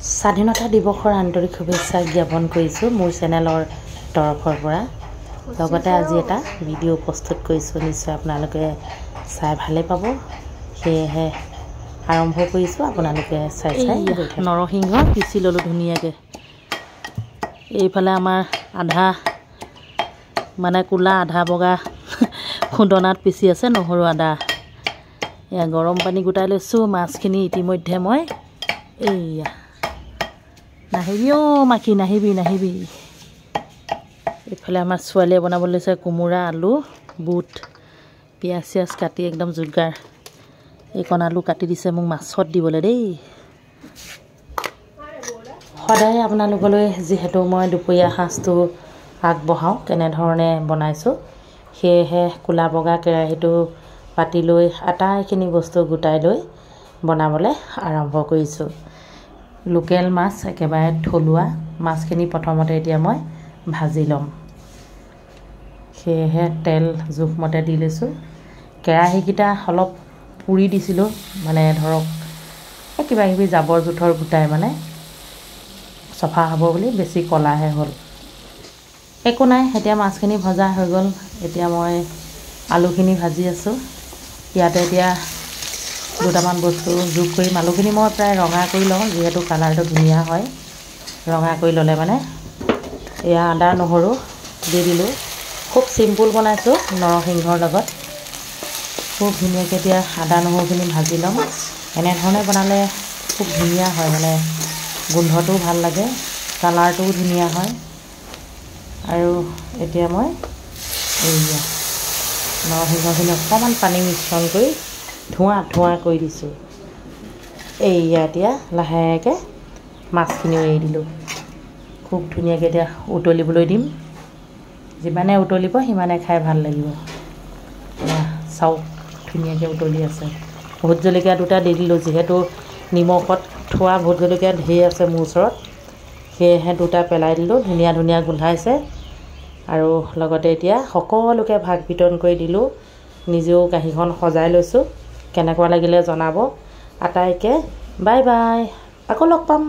স্বাধীনতা দিৱসৰ আন্তৰিক শুভেচ্ছা জ্ঞাপন কৰিছোঁ মোৰ চেনেলৰ তৰফৰ পৰা। লগতে আজি এটা ভিডিঅ' প্ৰস্তুত কৰিছোঁ, নিশ্চয় আপোনালোকে চাই ভালে পাব। সেয়েহে আৰম্ভ কৰিছোঁ, আপোনালোকে চাই নৰসিংহ পিচি ল'লোঁ ধুনীয়াকৈ। এইফালে আমাৰ আধা মানে ক'লা আধা বগা খুন্দনাত পিচি আছে নহৰু আদা। এয়া গৰম পানী গোটাই লৈছোঁ। মাছখিনি ইতিমধ্যে মই এইয়া নাহিবি অ' মাখি নাহিবি। এইফালে আমাৰ ছোৱালীয়ে বনাব লৈছে কোমোৰা, আলু, বুট, পিঁয়াজ চিয়াজ কাটি একদম যোগাৰ। এইকণ আলু কাটি দিছে মোক মাছত দিবলৈ দেই। সদায় আপোনালোকলৈ যিহেতু মই দুপৰীয়া সাঁজটো আগবঢ়াওঁ কেনেধৰণে বনাইছোঁ, সেয়েহে ক'লা বগা কেৰাহীটো পাতি লৈ আটাইখিনি বস্তু গোটাই লৈ বনাবলৈ আৰম্ভ কৰিছোঁ। লোকেল মাছ, একেবাৰে থলুৱা মাছখিনি প্ৰথমতে এতিয়া মই ভাজি ল'ম। সেয়েহে তেল জোখমতে দি লৈছোঁ। কেৰাহীকেইটা অলপ পুৰি দিছিলোঁ, মানে ধৰক কিবা কিবি জাবৰ জোঁথৰ গোটাই মানে চফা হ'ব বুলি, বেছি ক'লাহে হ'ল। একো নাই, এতিয়া মাছখিনি ভজা হৈ গ'ল। এতিয়া মই আলুখিনি ভাজি আছোঁ। ইয়াতে এতিয়া দুটামান বস্তু যোগ কৰিম। আলুখিনি মই প্ৰায় ৰঙা কৰি লওঁ, যিহেতু কালাৰটো ধুনীয়া হয়। ৰঙা কৰি ল'লে মানে এয়া আদা নহৰু দি দিলোঁ। খুব চিম্পুল বনাইছোঁ নৰসিংহৰ লগত। খুব ধুনীয়াকৈ এতিয়া আদা নহৰুখিনি ভাজি ল'ম। এনেধৰণে বনালে খুব ধুনীয়া হয়, মানে গোন্ধটোও ভাল লাগে, কালাৰটোও ধুনীয়া হয়। আৰু এতিয়া মই এইয়া নৰসিংহখিনি অকণমান পানী মিশ্ৰণ কৰি ধোঁৱা কৰি দিছোঁ। এইয়া এতিয়া লাহেকৈ মাছখিনিও এৰি দিলোঁ। খুব ধুনীয়াকৈ এতিয়া উতলিবলৈ দিম। যিমানে উতলিব সিমানে খাই ভাল লাগিব। চাওক ধুনীয়াকৈ উতলি আছে। ভোট জলকীয়া দুটা দি দিলোঁ, যিহেতু নিমখত থোৱা ভোট জলকীয়া ঢেৰ আছে মোৰ ওচৰত, সেয়েহে দুটা পেলাই দিলোঁ। ধুনীয়া গোন্ধাইছে। আৰু লগতে এতিয়া সকলোকে ভাগ বিতৰণ কৰি দিলোঁ। নিজেও কাঁহীখন সজাই লৈছোঁ। কেনেকুৱা লাগিলে জনাব। আটাইকে বাই বাই, আকৌ লগ পাম।